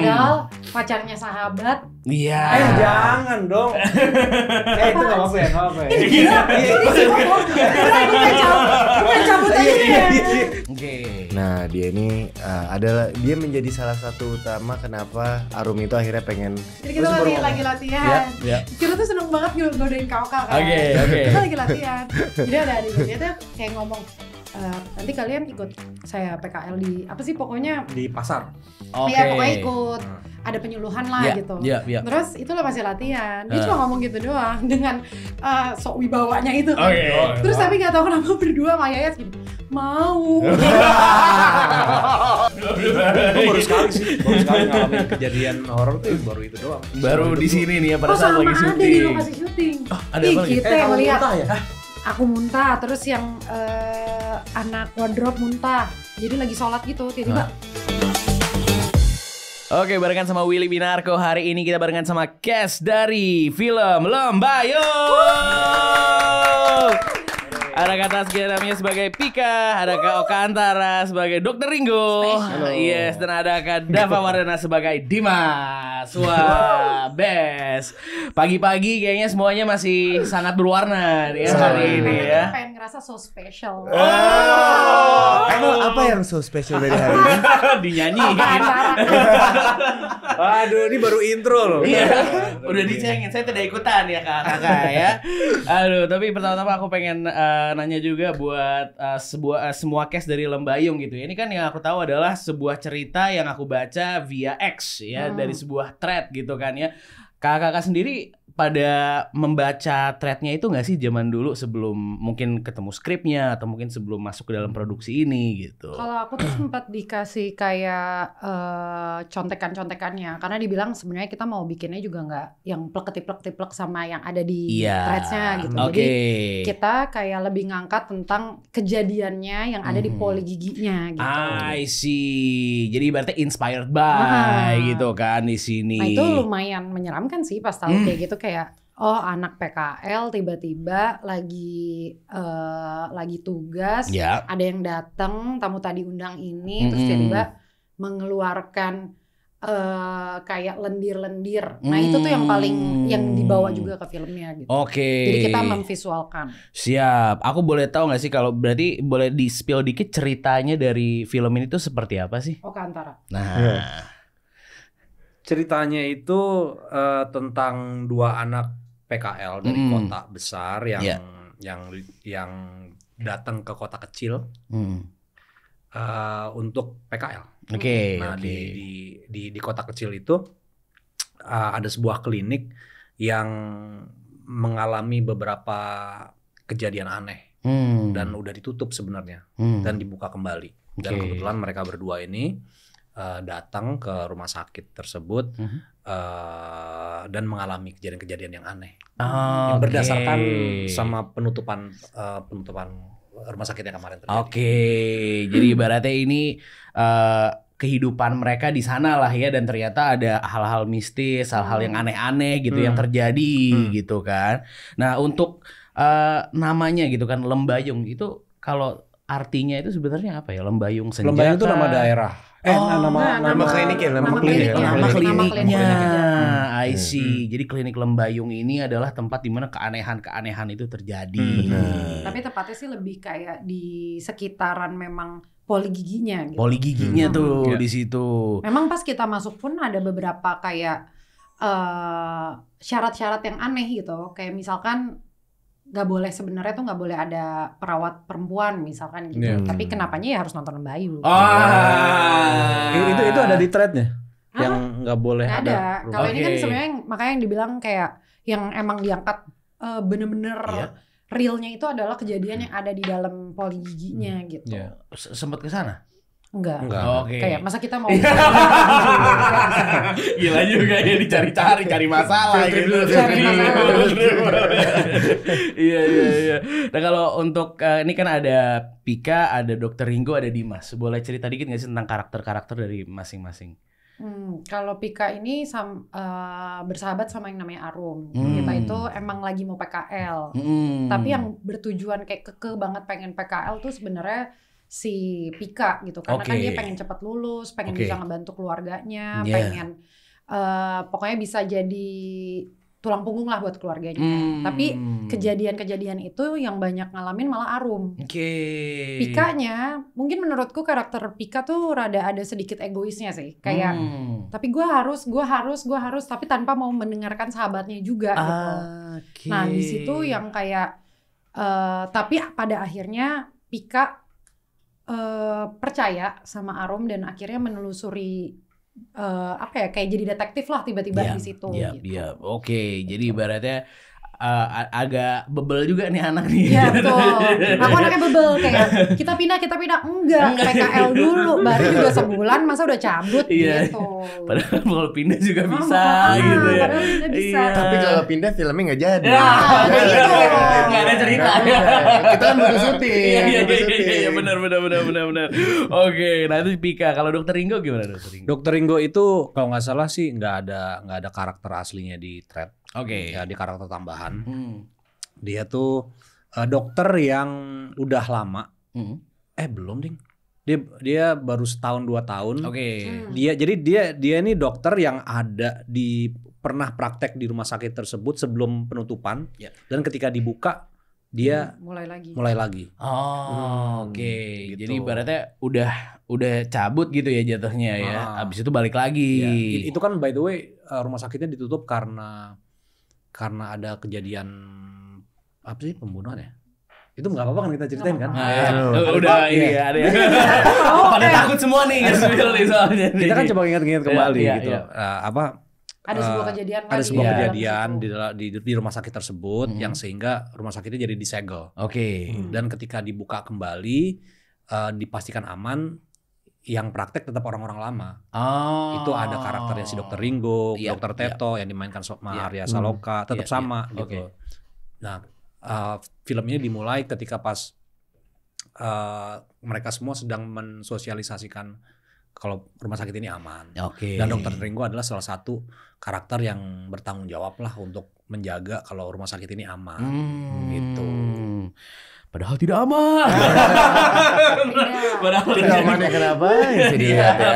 Padahal pacarnya sahabat. Iya. Jangan dong. Itu nggak apa-apa ya, nggak apa-apa ya. Gue cabut aja deh. Oke. Nah dia ini adalah dia menjadi salah satu utama kenapa Arum itu akhirnya pengen. Jadi kita lagi latihan. Ya. Kita tuh seneng banget godain kakak kan. Oke. Kita lagi latihan. Jadi ada adiknya dia tuh kayak ngomong, nanti kalian ikut saya PKL di apa sih pokoknya Di pasar. Oke. ya pokoknya ikut ada penyuluhan lah Ya, gitu. ya. Terus itu lo masih latihan. Dia cuma ngomong gitu doang dengan sok wibawanya itu. Oke. Terus tapi nggak tahu kenapa berdua sama Yayat gini mau. Gue baru sekali ngalamin kejadian horor tuh baru itu doang. Baru di sini nih ya pada Oh saat sama lagi ada di syuting. lokasi syuting. ada apa lagi? Kita yang kamu lihat. muntah ya? Aku muntah, terus yang anak wardrobe muntah. Jadi lagi sholat gitu, tiba-tiba Oke, barengan sama Willy Binarko. Hari ini kita barengan sama cast dari film Lembayung. Ada Kak Taskia namanya sebagai Pika, ada Kak Oka Antara sebagai Dr. Ringo. Yes, dan ada Kak Dava Wardana sebagai Dimas. Wah, best. Pagi-pagi kayaknya semuanya masih sangat berwarna ya hari ini ya. pengen ngerasa so special. Emang apa yang so special dari hari ini? Dinyanyi. Aduh, ini baru intro loh. Iya, udah dicengin. Saya tidak ikutan ya kakak ya. Aduh, tapi pertama-tama aku pengen nanya juga buat semua case dari Lembayung gitu ya. Ini kan yang aku tahu adalah sebuah cerita yang aku baca via X ya, dari sebuah thread gitu kan ya. Kakak-kakak sendiri pada membaca threadnya itu nggak sih zaman dulu sebelum mungkin ketemu skripnya atau mungkin sebelum masuk ke dalam produksi ini gitu? Kalau aku tuh sempat dikasih kayak contekan-contekannya, karena dibilang sebenarnya kita mau bikinnya juga nggak yang plek-plek sama yang ada di threadsnya gitu. Jadi kita kayak lebih ngangkat tentang kejadiannya yang ada di poli giginya gitu. I see. Jadi berarti inspired by gitu kan di sini. Nah itu lumayan menyeramkan sih pas tahu kayak gitu, kayak oh anak PKL tiba-tiba lagi tugas, ada yang datang tamu tadi undang ini, terus tiba-tiba mengeluarkan kayak lendir-lendir. Nah itu tuh yang paling yang dibawa juga ke filmnya gitu. Oke. Jadi kita memvisualkan. Siap. Aku boleh tahu nggak sih kalau berarti boleh di-spill dikit ceritanya dari film ini tuh seperti apa sih? Oka Antara. Nah. Ceritanya itu tentang dua anak PKL dari kota besar yang datang ke kota kecil untuk PKL. Oke. Nah di kota kecil itu ada sebuah klinik yang mengalami beberapa kejadian aneh dan udah ditutup sebenarnya dan dibuka kembali. Dan kebetulan mereka berdua ini datang ke rumah sakit tersebut dan mengalami kejadian-kejadian yang aneh yang berdasarkan sama penutupan rumah sakit yang kemarin terjadi. Oke, jadi ibaratnya ini kehidupan mereka di sana lah ya, dan ternyata ada hal-hal mistis, hal-hal yang aneh-aneh gitu yang terjadi gitu kan. Nah untuk namanya gitu kan Lembayung itu kalau artinya itu sebenarnya apa ya? Lembayung senjata. Lembayung itu nama daerah. Nama kliniknya, nama kliniknya. I see. Jadi klinik Lembayung ini adalah tempat di mana keanehan-keanehan itu terjadi. Tapi tepatnya sih lebih kayak di sekitaran memang poli giginya gitu. Poli giginya tuh di situ. Memang pas kita masuk pun ada beberapa kayak syarat-syarat yang aneh gitu. Kayak misalkan nggak boleh, sebenarnya tuh nggak boleh ada perawat perempuan misalkan gitu. Tapi kenapanya ya harus nonton Lembayung. Itu ada di threadnya yang nggak boleh nggak ada. Kalau ini kan sebenarnya makanya yang dibilang kayak yang emang diangkat bener-bener realnya itu adalah kejadian yang ada di dalam poli giginya gitu. Sempet ke sana? Enggak. Oke. Kayak masa kita mau Gila juga ya, cari masalah gitu. Iya. Nah kalau untuk ini kan ada Pika, ada Dr. Ringo, ada Dimas. Boleh cerita dikit nggak sih tentang karakter-karakter dari masing-masing? Kalau Pika ini bersahabat sama yang namanya Arum. Kita itu emang lagi mau PKL. Tapi yang bertujuan kayak kekeh banget pengen PKL tuh sebenarnya si Pika gitu, karena kan dia pengen cepat lulus, pengen bisa ngebantu keluarganya, pengen pokoknya bisa jadi tulang punggung lah buat keluarganya. Tapi kejadian-kejadian itu yang banyak ngalamin malah Arum. Pikanya, mungkin menurutku karakter Pika tuh rada ada sedikit egoisnya sih. Kayak, tapi gue harus, tapi tanpa mau mendengarkan sahabatnya juga gitu. Nah di situ yang kayak, tapi pada akhirnya Pika percaya sama Arum dan akhirnya menelusuri kayak jadi detektif lah tiba-tiba di situ. Iya. Oke, jadi ibaratnya agak bebel juga nih anak nih. Iya betul. Aku anaknya bebel kayak kita pindah enggak PKL dulu baru juga sebulan masa udah cabut gitu. Padahal kalau pindah juga bisa gitu ya. Padahal pindah bisa. Tapi kalau pindah filmnya nggak jadi. Nggak ada cerita. Kita kan butuh syuting. Iya benar. Oke, nah itu Pika. Kalau Dokter Ringo gimana Dokter Ringo? Dokter Ringo itu kalau nggak salah sih nggak ada karakter aslinya di thread. Ya di karakter tambahan. Dia tuh dokter yang udah lama. Belum ding. Dia baru setahun 2 tahun. Dia ini dokter yang ada pernah praktek di rumah sakit tersebut sebelum penutupan. Dan ketika dibuka dia mulai lagi. Gitu. Jadi ibaratnya udah cabut gitu ya jatuhnya ya. Abis itu balik lagi. Itu kan by the way rumah sakitnya ditutup karena ada kejadian apa sih pembunuhan ya? Itu nggak apa-apa kan kita ceritain kan? Udah ini ya ada. Pada takut semua nih soalnya. Kita kan coba ingat-ingat kembali gitu. Ada sebuah kejadian ada sebuah kejadian di rumah sakit tersebut yang sehingga rumah sakitnya jadi disegel. Dan ketika dibuka kembali dipastikan aman. Yang praktek tetap orang-orang lama. Itu ada karakternya si Dokter Ringo, Dokter Teto yang dimainkan sama Arya Saloka, tetap sama gitu. Nah, film ini dimulai ketika pas mereka semua sedang mensosialisasikan kalau rumah sakit ini aman. Dan Dokter Ringo adalah salah satu karakter yang bertanggung jawab lah untuk menjaga kalau rumah sakit ini aman. Gitu. Padahal tidak aman. Padahal tidak aman ya kenapa?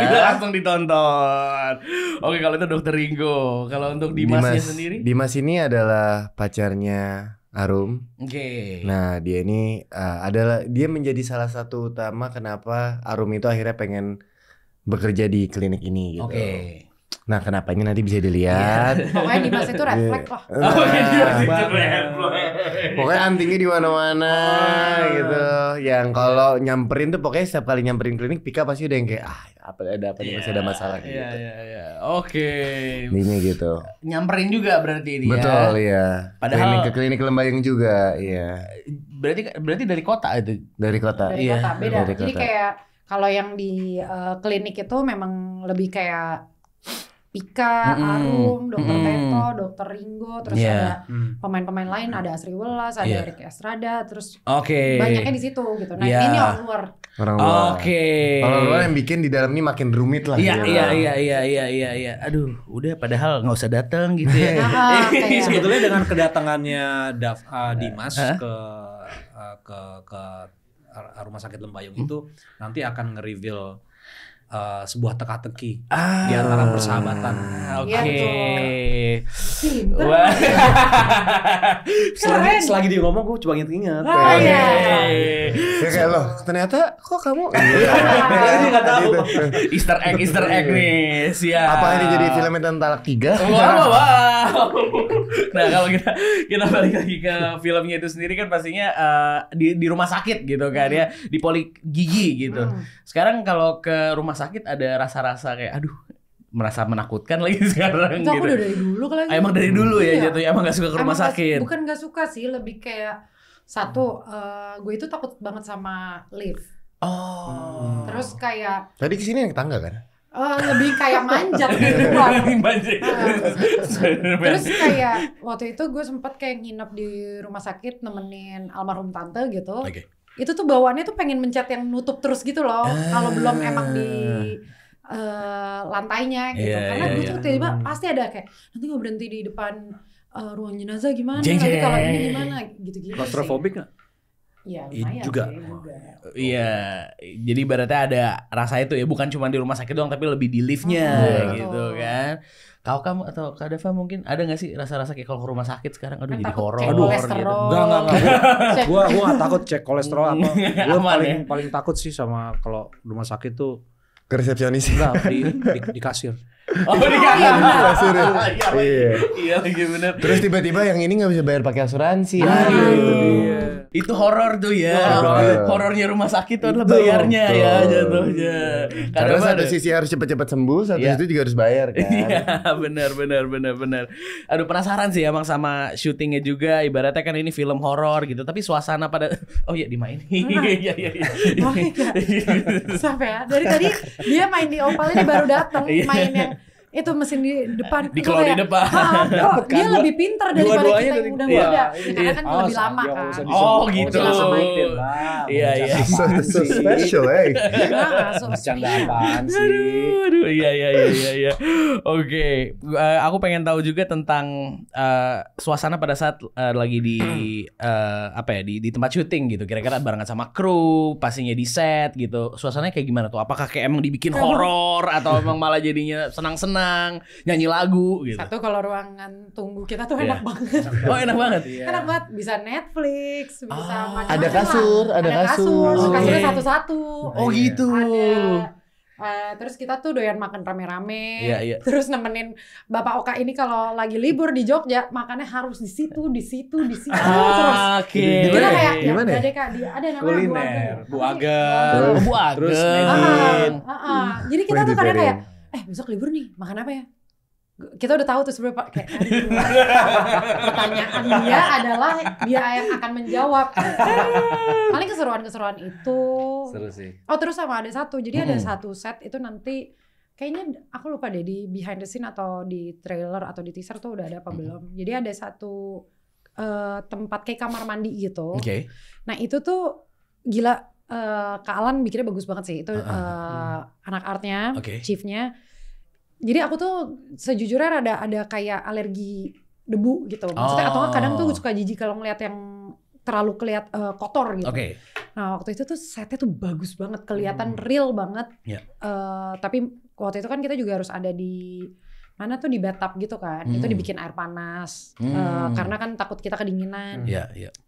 Itu langsung ditonton. Oke, kalau itu Dokter Ringo. Kalau untuk Dimasnya sendiri? Dimas ini adalah pacarnya Arum. Nah dia ini dia menjadi salah satu utama kenapa Arum itu akhirnya pengen bekerja di klinik ini gitu. Nah kenapanya nanti bisa dilihat. Pokoknya Dimas itu red flag lah. Pokoknya antingnya di mana-mana gitu. Yang kalau nyamperin tuh pokoknya setiap kali nyamperin klinik Pika pasti udah yang kayak ada apa nih masih ada masalah gitu. Intinya gitu. Nyamperin juga berarti ini. Betul ya. Padahal klinik Lembayung juga, iya. Berarti dari kota itu. Dari kota. Beda. Jadi kayak kalau yang di klinik itu memang lebih kayak Pika, Arum, Dokter Teto, Dokter Ringo, terus ada pemain-pemain lain, ada Asri Welas, ada Ricky Estrada, terus banyaknya di situ gitu. Nah ini orang luar. Orang luar yang bikin di dalam ini makin rumit lah. Iya. Aduh, udah padahal nggak usah datang gitu ya. Sebetulnya dengan kedatangannya Dimas ke rumah sakit Lembayung itu nanti akan nge-reveal sebuah teka-teki di antara persahabatan. Selagi dia ngomong gue coba inget-inget. Ya kayak loh, ternyata kok kamu dia nggak tahu. Easter egg nih, siap. Apa ini jadi filmnya tentang talak 3? Wow. Nah kalau kita balik lagi ke filmnya itu sendiri kan pastinya di rumah sakit gitu kan ya, di poli gigi gitu. Sekarang kalau ke rumah sakit ada rasa-rasa kayak merasa menakutkan lagi sekarang. Itu aku udah dari dulu kali. Emang dari dulu ya jatuhnya emang gak suka ke rumah sakit. Bukan gak suka sih, lebih kayak gue itu takut banget sama lift. Terus kayak tadi kesini naik tangga kan? Lebih kayak manjat gitu. Terus kayak waktu itu gue sempet kayak nginep di rumah sakit nemenin almarhum tante gitu. Itu tuh bawaannya tuh pengen mencet yang nutup terus gitu loh. Kalau belum emang di lantainya gitu. Karena gue tuh tiba-tiba pasti ada kayak nanti gue berhenti di depan ruang jenazah gimana, nanti kalau ini gimana gitu-gitu. Claustrophobic nggak? Iya, juga. Iya, jadi ibaratnya ada rasa itu ya, bukan cuma di rumah sakit doang tapi lebih di liftnya gitu kan. Kau kamu atau Kak Deva mungkin ada nggak sih rasa-rasa kayak kalau ke rumah sakit sekarang aduh jadi horor gitu. Enggak. Gua nggak takut cek kolesterol apa. Gua paling takut sih sama kalau rumah sakit tuh ke resepsionis. Enggak, di kasir. Oh, di kasir. Iya lagi bener. Terus tiba-tiba yang ini nggak bisa bayar pakai asuransi. Itu horor tuh ya. Horornya rumah sakit tuh adalah bayarnya ya jatuhnya. Karena satu sisi harus cepat-cepat sembuh, satu sisi juga harus bayar kan. Iya, benar. Aduh, penasaran sih emang sama syutingnya juga. Ibaratnya kan ini film horor gitu, tapi suasana pada dimainin. Iya. Sampai ya. Dari tadi dia main di Opal ini baru datang, main yang itu mesin di depan, di di depan. Dia lebih pintar daripada kita yang muda-muda. Karena kan lebih lama kan. Gitu. Iya. So special, Bercanda apaan sih? Aduh, iya. Oke, aku pengen tahu juga tentang suasana pada saat lagi di di tempat syuting gitu. Kira-kira barengan sama kru, pastinya di set gitu. Suasananya kayak gimana tuh? Apakah kayak emang dibikin horor atau emang malah jadinya senang-senang? Nyanyi lagu gitu. Satu, kalau ruangan tunggu kita tuh enak banget. Oh, enak banget. Enak banget, bisa Netflix, bisa macam-macam. Ada kasur. Kasurnya satu-satu. Oh gitu. Terus kita tuh doyan makan rame-rame. Iya. Terus nemenin Bapak Oka ini kalau lagi libur di Jogja, makannya harus di situ terus. Oke. Kita kayak gimana ya? Ada namanya kuliner, Bu Ageng. Terus jadi kita tuh kadang kayak besok libur nih, makan apa ya? Kita udah tahu tuh sebenarnya kayak pertanyaan dia adalah dia yang akan menjawab. Paling keseruan itu. Seru sih. Oh, terus sama ada satu. Jadi ada satu set itu nanti kayaknya aku lupa deh di behind the scene atau di trailer atau di teaser tuh udah ada apa belum. Jadi ada satu tempat kayak kamar mandi gitu. Oke. Nah, itu tuh gila, Kak Alan bikinnya bagus banget sih. Itu anak artnya, chiefnya. Jadi aku tuh sejujurnya ada kayak alergi debu gitu. Maksudnya atau kadang tuh suka jijik kalau ngeliat yang terlalu kotor gitu. Nah, waktu itu tuh setnya tuh bagus banget, kelihatan real banget. Tapi waktu itu kan kita juga harus ada di mana tuh di bathtub gitu kan. Itu dibikin air panas. Karena kan takut kita kedinginan.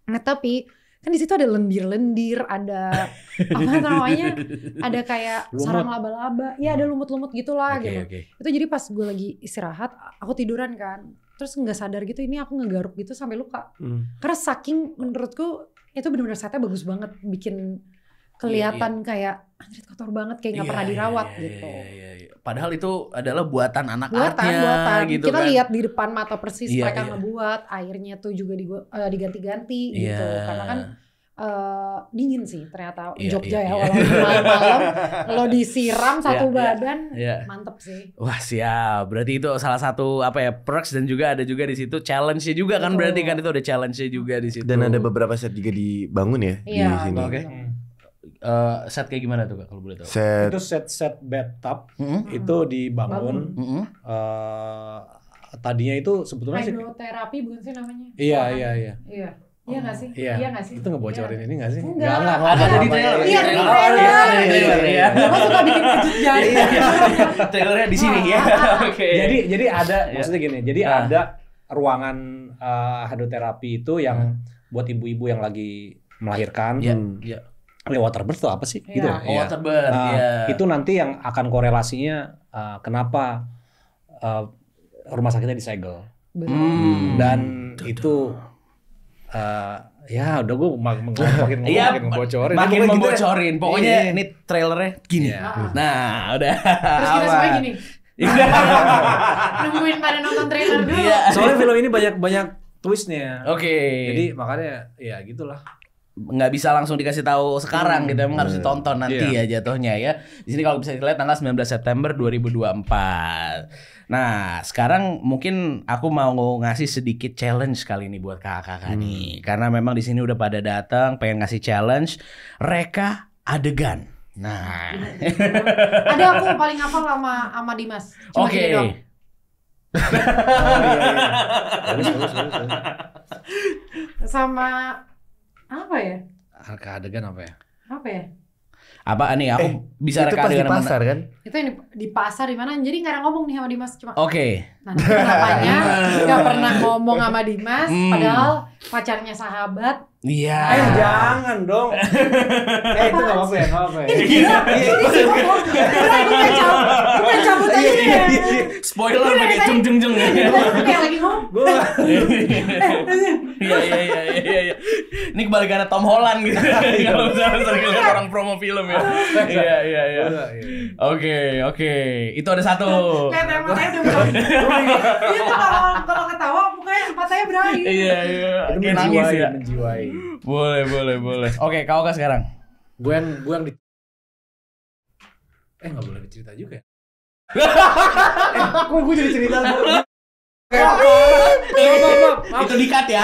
Nah, tapi kan di situ ada lendir-lendir, ada apa namanya, ada kayak sarang laba-laba, ya ada lumut-lumut gitulah gitu. Itu jadi pas gue lagi istirahat, aku tiduran kan, terus nggak sadar gitu, ini aku ngegaruk gitu sampai luka. Karena saking menurutku itu benar-benar setnya bagus banget, bikin kelihatan kayak anjir kotor banget, kayak nggak pernah dirawat gitu. Padahal itu adalah buatan anak artnya gitu. Kita kan lihat di depan mata persis mereka ngebuat, airnya tuh juga diganti-ganti gitu. Karena kan dingin sih ternyata Jogja ya, walaupun malam-malam lo disiram satu badan, mantep sih. Wah, siap. Berarti itu salah satu perks, dan juga ada juga di situ challenge-nya juga kan. Berarti kan itu ada challenge-nya juga di situ. Dan ada beberapa set juga dibangun ya di sini. Set kayak gimana tuh Kak kalau boleh tahu? Itu set bathtub itu dibangun. Tadinya itu sebetulnya hidroterapi bukan sih namanya? Iya. Iya nggak sih? Iya nggak sih? Itu ngebocorin ini nggak sih? Enggak. Ada di trailer. Iya, di trailer. Iya. Gue suka bikin kejut jari. Trailernya di sini ya. Oke. Jadi ada, maksudnya gini. Jadi ada ruangan hidroterapi itu yang buat ibu-ibu yang lagi melahirkan. Iya. Waterbirth itu apa sih? Gitu. Waterbirth. Itu nanti yang akan korelasinya kenapa rumah sakitnya disegel. Dan itu udah gue makin ngebocorin. Makin membocorin. Pokoknya ini trailernya gini. Nah, udah. Terus kita semua gini. Nungguin pada nonton trailer dulu. Soalnya film ini banyak twistnya. Jadi makanya ya gitulah. Nggak bisa langsung dikasih tahu sekarang gitu, emang harus ditonton nanti ya jatuhnya ya. Di sini kalau bisa dilihat tanggal 19 September 2024. Nah, sekarang mungkin aku mau ngasih sedikit challenge kali ini buat kakak-kakak nih. Karena memang di sini udah pada datang pengen ngasih challenge reka adegan. Nah. Ada aku paling hafal sama Dimas. Oke. Sama apa ya? Reka adegan apa ya? Apa ya? Apa nih? Aku bisa reka adegan di pasar kan? Itu yang di pasar di mana? Jadi nggak ada ngomong nih sama Dimas cuma. Oke. Nah, kenapanya nggak pernah ngomong sama Dimas, padahal pacarnya sahabat. Iya. Jangan dong. Itu nggak apa-apa ya, nggak apa-apa ya. Iya. Gue cabut aja deh. Spoiler pakai jeng. Kayak lagi ngomong. Iya. Ini kebalikannya Tom Holland gitu. Kalau misalnya sering lihat orang promo film ya. Iya. Oke. Itu ada satu. Kayak matanya udah Iya tuh kalau ketawa matanya berair. Iya. Itu Nangis ya. menjiwai. Boleh. Oke, kau kan sekarang. Gue yang di nggak boleh dicerita juga ya. Kok gue jadi cerita? Maaf. Itu di-cut ya.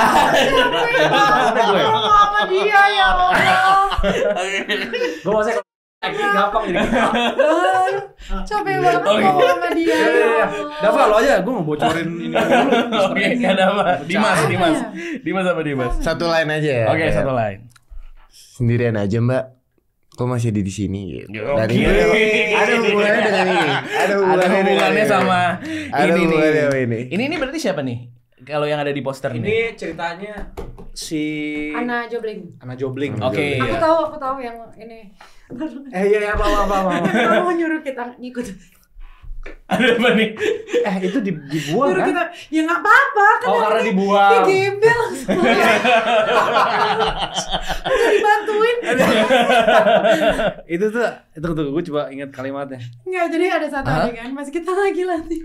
Ngomong sama dia ya Allah. Gue masih gampang jadi. Capek banget ngomong sama dia. Iya. Dafa lo aja, gue mau bocorin ini dulu. Oke, enggak ada apa. Dimas apa Dimas? Satu line aja ya. Oke, satu line. Sendirian aja Mbak. Kok masih di sini? Gitu. Oke. Dan ini ada hubungannya dengan ini. Ada hubungannya sama ada ini nih. Ini berarti siapa nih? Kalau yang ada di poster Ini nih. ceritanya si Ana Jobling. Oke. Aku tahu yang ini. Iya, apa. Kamu nyuruh kita ngikut. Ada apa nih? Itu dibuang Nyuruh kan? kita, ya nggak apa-apa kan. Karena dibuang. Dia gembel langsung. Udah dibantuin. Itu gue coba ingat kalimatnya. Enggak, jadi ada satu adegan pas kita lagi latih.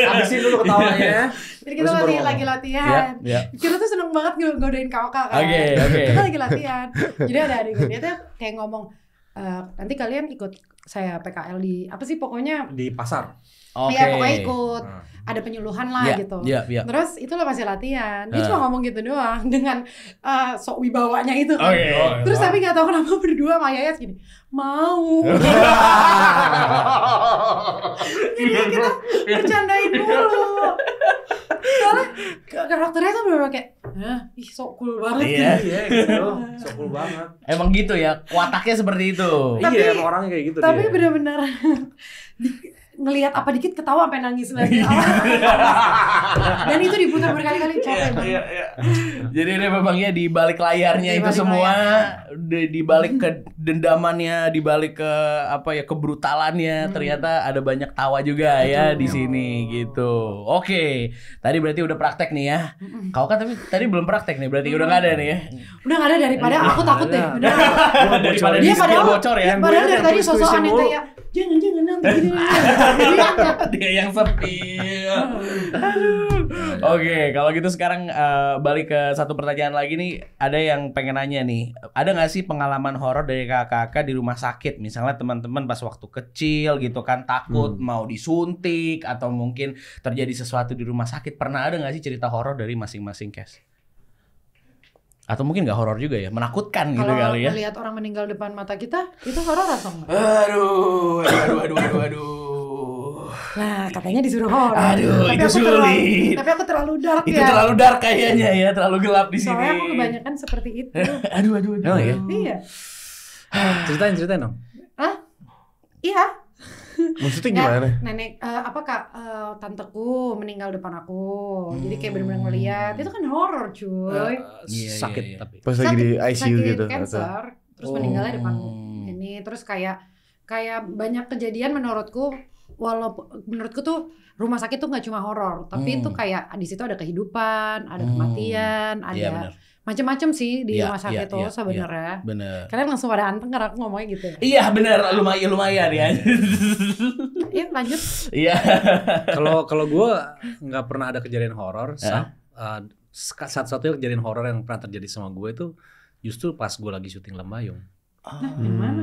Habisin dulu ketawanya. Jadi kita lagi latihan. Kita tuh seneng banget godain kakak kan. Oke. Kita lagi latihan. Jadi ada adegan dia tuh kayak ngomong, nanti kalian ikut saya PKL di apa sih pokoknya di pasar. Iya pokoknya ikut ada penyuluhan lah gitu. Iya. Terus itu lo masih latihan. Dia cuma ngomong gitu doang dengan sok wibawanya itu kan. Terus tapi nggak tahu kenapa berdua sama Yayat gini mau. Jadi kita bercandain dulu. Soalnya karakternya tuh bener kayak ih sok cool banget. Iya gitu. Sok cool banget. Emang gitu ya, wataknya seperti itu. Iya, emang orangnya kayak gitu. Tapi bener-bener ngelihat apa dikit ketawa sampai nangis lagi. Dan itu diputar berkali-kali capek banget. Iya. Jadi ini memang ya di balik layarnya itu semua, di balik kedendamannya, di balik ke kebrutalannya, ternyata ada banyak tawa juga ya di sini gitu. Oke. Tadi berarti udah praktek nih ya. Kau kan tapi tadi belum praktek nih, berarti udah enggak ada nih ya. Udah enggak ada daripada aku takut deh. Daripada dia bocor ya. Padahal dari tadi sosokan itu ya. Jangan nanti gini. Dia yang sepi. Oke, kalau gitu sekarang balik ke satu pertanyaan lagi nih. Ada yang pengen nanya nih. Ada nggak sih pengalaman horor dari kakak-kakak di rumah sakit? Misalnya teman-teman pas waktu kecil gitu kan takut mau disuntik atau mungkin terjadi sesuatu di rumah sakit. Pernah ada nggak sih cerita horor dari masing-masing case? Atau mungkin nggak horor juga ya, menakutkan gitu kali ya. Kalau melihat orang meninggal depan mata kita, itu horor atau enggak? Aduh. Nah, katanya disuruh horor. Aduh, itu sulit. Tapi aku terlalu dark ya. Itu terlalu dark kayaknya ya, terlalu gelap di sini. Soalnya aku kebanyakan seperti itu. Aduh. Oh ya? Iya. Ceritain dong. Iya. Maksudnya gimana? Nenek tanteku meninggal depan aku. Jadi kayak benar-benar ngeliat. Itu kan horor, cuy. Sakit tapi. Pas lagi di ICU sakit gitu. Cancer. Terus meninggalnya depan ini. Terus kayak banyak kejadian menurutku. Walaupun menurutku tuh rumah sakit tuh nggak cuma horor, tapi itu kayak di situ ada kehidupan, ada kematian, ada macam-macam sih di rumah sakit tuh sebenarnya. Bener. Kalian langsung pada anteng karena aku ngomongnya gitu ya. Iya bener, lumayan ya. Iya lanjut. Iya. Kalau gue nggak pernah ada kejadian horor. Satu-satunya kejadian horor yang pernah terjadi sama gue itu justru pas gue lagi syuting Lembayung. Gimana?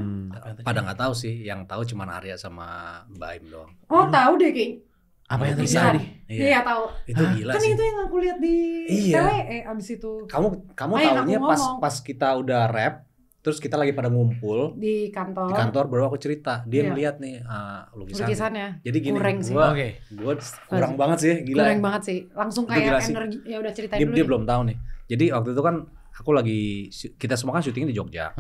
Pada nggak tahu sih, yang tahu cuma Arya sama Mbak Im doang. Oh tahu deh kayaknya. Apa yang terjadi? Iya tahu. Itu gila kan sih. itu yang aku lihat di TWE abis itu. Kamu tahunya pas kita udah rap, terus kita lagi pada ngumpul di kantor. Di kantor baru aku cerita, dia ngeliat nih lukisannya. Jadi gini, gue kurang banget sih, gila. Kurang banget sih, langsung kayak energi. Ya udah ceritain dulu. Dia belum tahu nih. Jadi waktu itu kan kita semua kan syutingnya di Jogja.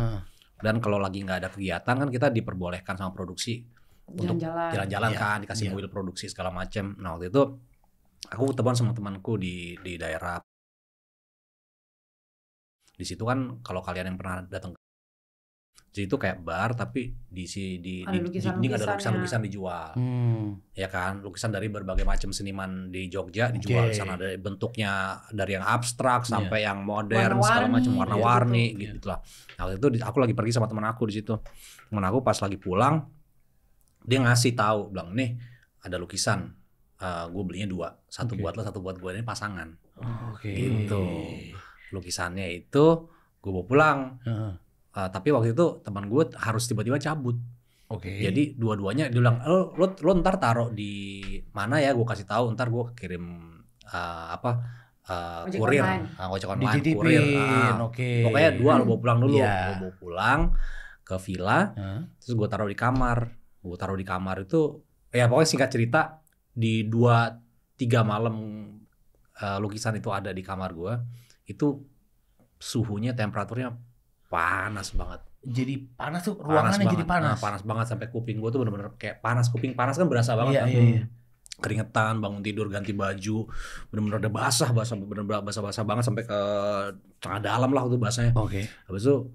Dan kalau lagi nggak ada kegiatan kan kita diperbolehkan sama produksi untuk jalan-jalan kan, dikasih mobil produksi segala macam. Nah waktu itu aku teman sama temanku di daerah. Di situ kan kalau kalian yang pernah datang, jadi itu kayak bar tapi di dinding ada lukisan-lukisan dijual. Ya kan, lukisan dari berbagai macam seniman di Jogja dijual. Sana dari bentuknya dari yang abstrak sampai yang modern segala macam warna-warni gitu lah. Nah waktu itu aku lagi pergi sama teman aku di situ. Teman aku pas lagi pulang dia ngasih tahu, bilang nih ada lukisan, gue belinya 2, satu buat lo, satu buat gue, ini pasangan. Gitu. Lukisannya itu gue bawa pulang. Tapi waktu itu teman gue harus tiba-tiba cabut. Jadi dua-duanya dia bilang, lo ntar taruh di mana ya, gue kasih tahu, ntar gue kirim kurir, ojek online, kurir. Pokoknya 2 lo bawa pulang dulu. Gue bawa pulang ke villa, terus gue taruh di kamar. Gue taruh di kamar itu, ya pokoknya singkat cerita, di 2-3 malam lukisan itu ada di kamar gue, itu suhunya, temperaturnya panas banget. Jadi panas tuh, ruangannya jadi panas. Panas banget sampai kuping gue tuh bener-bener kayak panas. Kuping panas kan berasa banget kan. Keringetan, bangun tidur, ganti baju, bener-bener udah basah bener-bener basah banget sampai ke tengah dalam lah itu basahnya. Habis itu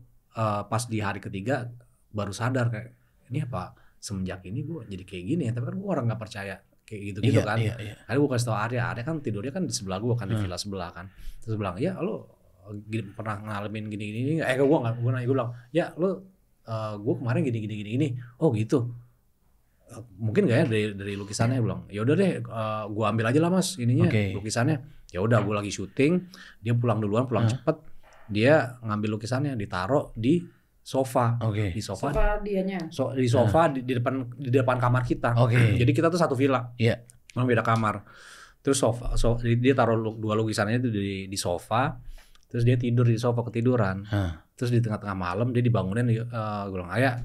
pas di hari ketiga baru sadar kayak, ini apa semenjak ini gue jadi kayak gini ya. Tapi kan gue orang nggak percaya kayak gitu kan. Akhirnya gue kasih tau Arya kan tidurnya kan di sebelah gue kan, di villa sebelah kan. Terus bilang, ya lo pernah ngalamin gini-gini? Gue nanya, gue bilang, ya lo gue kemarin gini. Oh gitu. Mungkin gak ya dari lukisannya? Bilang, ya udah deh, gue ambil aja lah mas ininya, lukisannya. Ya udah, gue lagi syuting, dia pulang duluan, cepet. Dia ngambil lukisannya, ditaruh di sofa. Di sofa dianya. Di sofa di depan kamar kita. Jadi kita tuh satu villa. Memang beda kamar. Terus dia taruh 2 lukisannya itu di sofa. Terus dia tidur di sofa, ketiduran. Terus di tengah-tengah malam dia dibangunin, gue bilang, ayah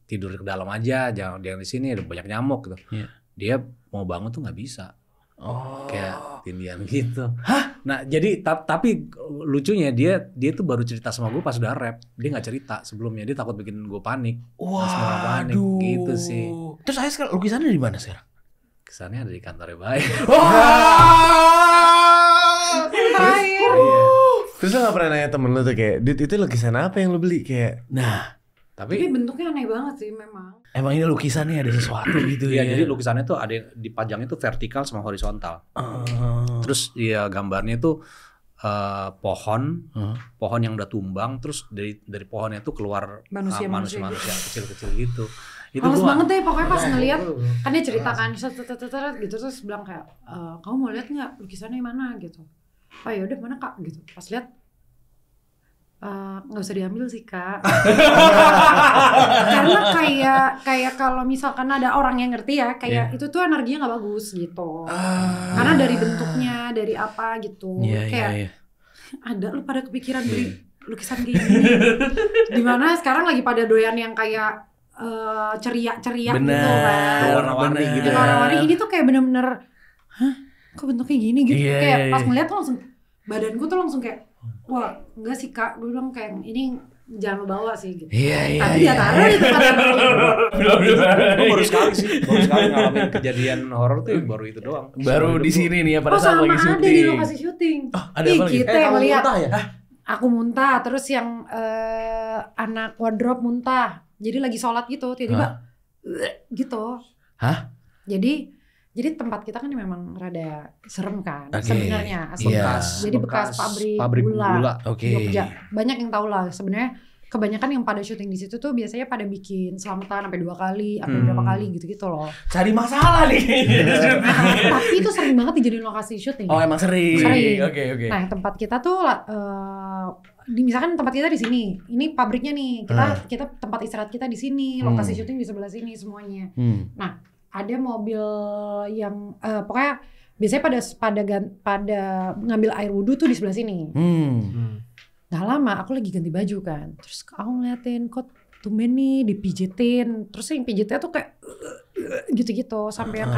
tidur ke dalam aja, jangan di sini, ada banyak nyamuk gitu. Dia mau bangun tuh nggak bisa. Kayak tindian gitu. Nah jadi tapi lucunya dia tuh baru cerita sama gue pas udah rap. Dia nggak cerita sebelumnya, dia takut bikin gue panik. Panik gitu sih. Terus saya sekarang lukisannya di mana sekarang? Lukisannya ada di kantornya Baik. Terus lo gak pernah nanya temen lo tuh kayak, Dit itu lukisan apa yang lo beli? Kayak, tapi bentuknya aneh banget sih memang. Emang ini lukisannya ada sesuatu gitu ya? Jadi lukisannya tuh ada dipajangnya tuh vertikal sama horizontal. Terus ya gambarnya tuh pohon yang udah tumbang, terus dari pohonnya tuh keluar manusia kecil-kecil gitu. Itu males banget deh pokoknya pas ngeliat, kan dia ceritakan gitu, terus bilang kayak, kamu mau lihat nggak lukisannya mana gitu. Oh yaudah mana kak gitu. Pas lihat nggak usah diambil sih kak. Karena kayak kalau misalkan ada orang yang ngerti ya, kayak itu tuh energinya nggak bagus gitu. Karena dari bentuknya, dari apa gitu. Kayak ada lu pada kepikiran beli lukisan kayak gini. Dimana sekarang lagi pada doyan yang kayak ceria-ceria gitu kan. Warna-warni gitu. Warna-warni ini tuh kayak bener-bener, kok bentuknya gini gitu. Kayak pas ngeliat tuh langsung badanku tuh langsung kayak, wah enggak sih kak, gue bilang kayak ini jangan lo bawa sih gitu. Tapi dia taruh di tempat yang Gue baru sekali ngalamin kejadian horor tuh baru itu doang. Baru di sini nih ya pada saat lagi syuting. Ada di lokasi syuting. Ada apa lagi? Kita yang lihat. Aku muntah, terus yang anak wardrobe muntah. Jadi lagi sholat gitu, tiba-tiba gitu. Jadi tempat kita kan memang rada serem kan sebenarnya asli. Jadi bekas pabrik gula. Jogja. Banyak yang tahu lah sebenarnya. Kebanyakan yang pada syuting di situ tuh biasanya pada bikin selamatan sampai 2 kali, sampai berapa kali gitu-gitu loh. Cari masalah nih. Tapi itu sering banget dijadiin lokasi syuting. Oh emang sering. Oke. Nah tempat kita tuh misalkan tempat kita di sini, ini pabriknya nih, kita tempat istirahat kita di sini, lokasi syuting di sebelah sini semuanya. Nah ada mobil yang pokoknya biasanya pada ngambil air wudhu tuh di sebelah sini. Gak lama aku lagi ganti baju kan, terus aku ngeliatin kok tumben nih dipijitin, terus yang pijitnya tuh kayak gitu-gitu sampai yang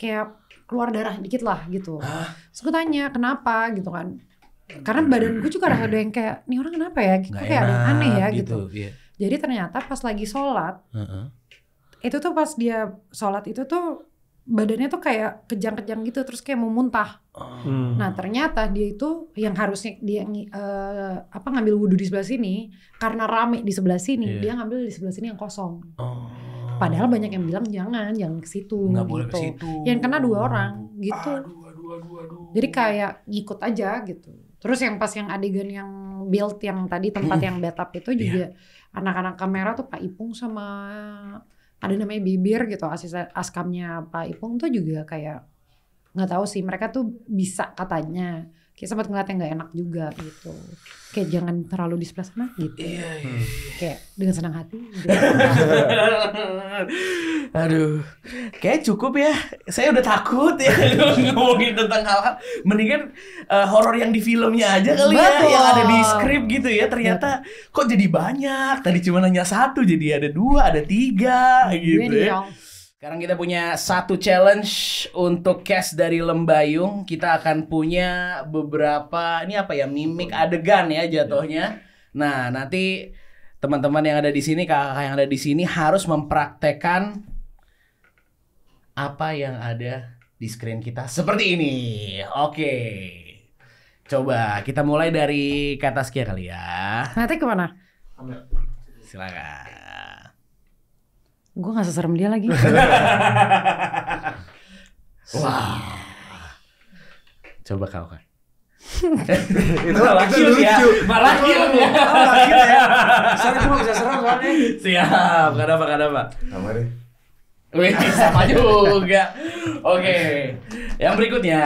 kayak keluar darah dikit lah gitu. Terus aku tanya kenapa gitu kan, Karena badan gue juga ada yang kayak, nih orang kenapa ya? Kok kayak ada yang aneh ya gitu. Yeah. Jadi ternyata pas lagi sholat, itu tuh pas dia sholat itu tuh badannya tuh kayak kejang-kejang gitu, terus kayak mau muntah. Nah ternyata dia itu yang harusnya dia ngambil wudhu di sebelah sini, karena rame di sebelah sini, dia ngambil di sebelah sini yang kosong. Padahal banyak yang bilang jangan ke situ gitu. Yang kena 2 orang gitu. Aduh. Jadi kayak ngikut aja gitu. Terus yang pas yang adegan yang build yang tadi tempat yang bathtub itu juga anak-anak kamera tuh Pak Ipung sama ada namanya Bibir gitu, askamnya Pak Ipung tuh juga kayak nggak tahu sih, mereka tuh bisa katanya kayak sempat ngeliat yang nggak enak juga gitu, kayak jangan terlalu di sebelah sana gitu. Kayak dengan senang hati gitu. Aduh, kayak cukup ya, saya udah takut ya ngomongin tentang hal-hal. Mendingan horor yang di filmnya aja kali ya, yang ada di skrip gitu ya. Ternyata kok jadi banyak, tadi cuma hanya 1 jadi ada 2, ada 3 gitu ya. Sekarang kita punya 1 challenge untuk cast dari Lembayung. Kita akan punya beberapa, ini apa ya, mimik adegan ya jatuhnya. Nah, nanti teman-teman yang ada di sini, kakak yang ada di sini harus mempraktekkan apa yang ada di screen kita seperti ini. Oke. Coba kita mulai dari kata Skia kali ya. Nanti kemana? Silakan. Gue gak seserem dia lagi. Wah. Coba kau kan. Itu malah lucu ya. Malah ya. Soalnya gue bisa serem soalnya. Siap. Kenapa? Sama deh. Wih, sama juga. Oke. Yang berikutnya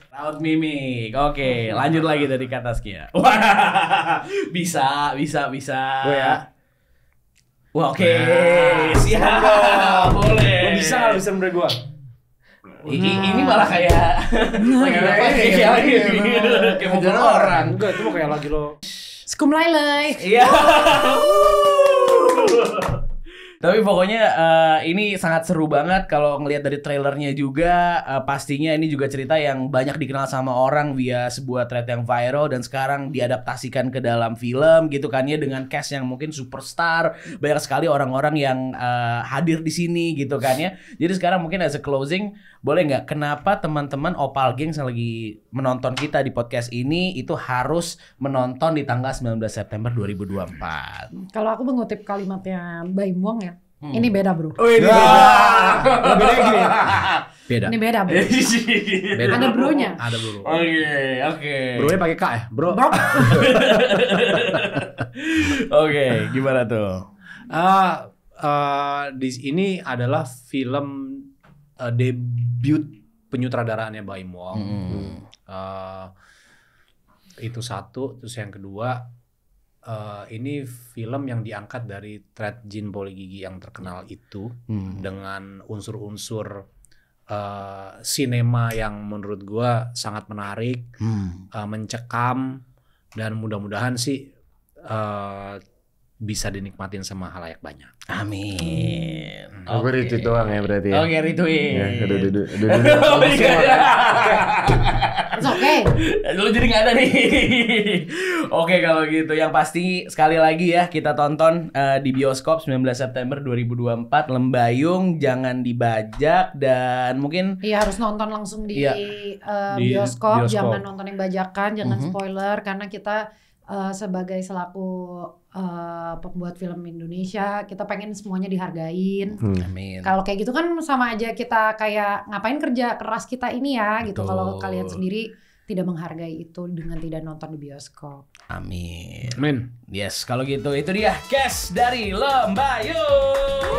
raut mimik. Oke, lanjut lagi dari kata Skia. Wah. Bisa. Gue ya. Wah, oke. Siap. Boleh. Lo bisa menurut gue. Ini malah kayak kayak mau orang. Enggak, itu mau kayak lagi lo. Skum lay. Iya. Tapi pokoknya ini sangat seru banget kalau ngelihat dari trailernya juga. Pastinya ini juga cerita yang banyak dikenal sama orang via sebuah thread yang viral dan sekarang diadaptasikan ke dalam film gitu kan ya, dengan cast yang mungkin superstar, banyak sekali orang-orang yang hadir di sini gitu kan ya. Jadi sekarang mungkin as a closing, boleh nggak, kenapa teman-teman Opal Gengs yang lagi menonton kita di podcast ini itu harus menonton di tanggal 19 September 2024? Kalau aku mengutip kalimatnya Baim Wong ya, ini beda bro. Oh ini beda. Bedanya gini. Beda. Ini beda bro. Beda. Ada bronya. Ada bro. Oke. Bronya pakai K ya, bro. Oke, gimana tuh? Di ini adalah film debut penyutradaraannya Baim Wong. Itu satu, terus yang kedua, ini film yang diangkat dari thread Jin Poligigi yang terkenal itu, dengan unsur-unsur sinema yang menurut gua sangat menarik, mencekam, dan mudah-mudahan sih bisa dinikmatin sama halayak banyak. Amin. Aku retweet doang ya berarti ya. Oke, retweet. Ya, aduh. Oke. Lu jadi nggak ada nih. Oke, kalau gitu yang pasti sekali lagi ya kita tonton di bioskop 19 September 2024 Lembayung, jangan dibajak dan mungkin iya harus nonton langsung di bioskop, jangan nonton yang bajakan, jangan spoiler karena kita sebagai selaku pembuat film Indonesia, kita pengen semuanya dihargain. Amin. Kalau kayak gitu kan sama aja kita kayak ngapain kerja keras kita ini ya. Betul. Gitu. Kalau kalian sendiri tidak menghargai itu dengan tidak nonton di bioskop. Amin. Amin. Yes, kalau gitu itu dia cast dari Lembayung.